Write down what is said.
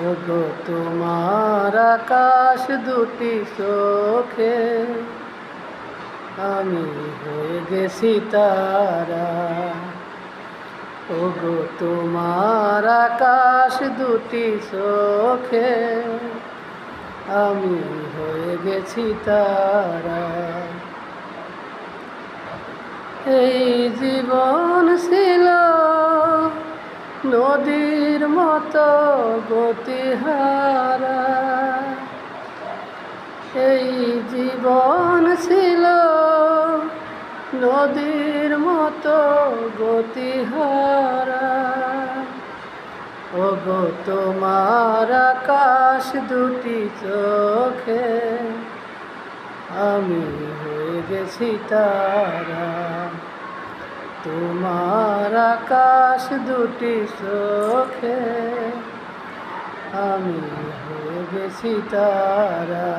ওগো তোমার আকাশ দুটি চোখে আমি হয়ে গেছি তারা। ওগো তোমার আকাশ দুটি চোখে আমি হয়ে গেছি তারা। এই জীবন ছিল নদীর মতো গতিহারা, এই জীবন ছিল নদীর মতো গতিহারা। ওগো তোমার আকাশ দুটি চোখে আমি হয়ে গেছি তারা। তোমার আকাশ দুটি চোখে আমি হয়ে গেছি তারা।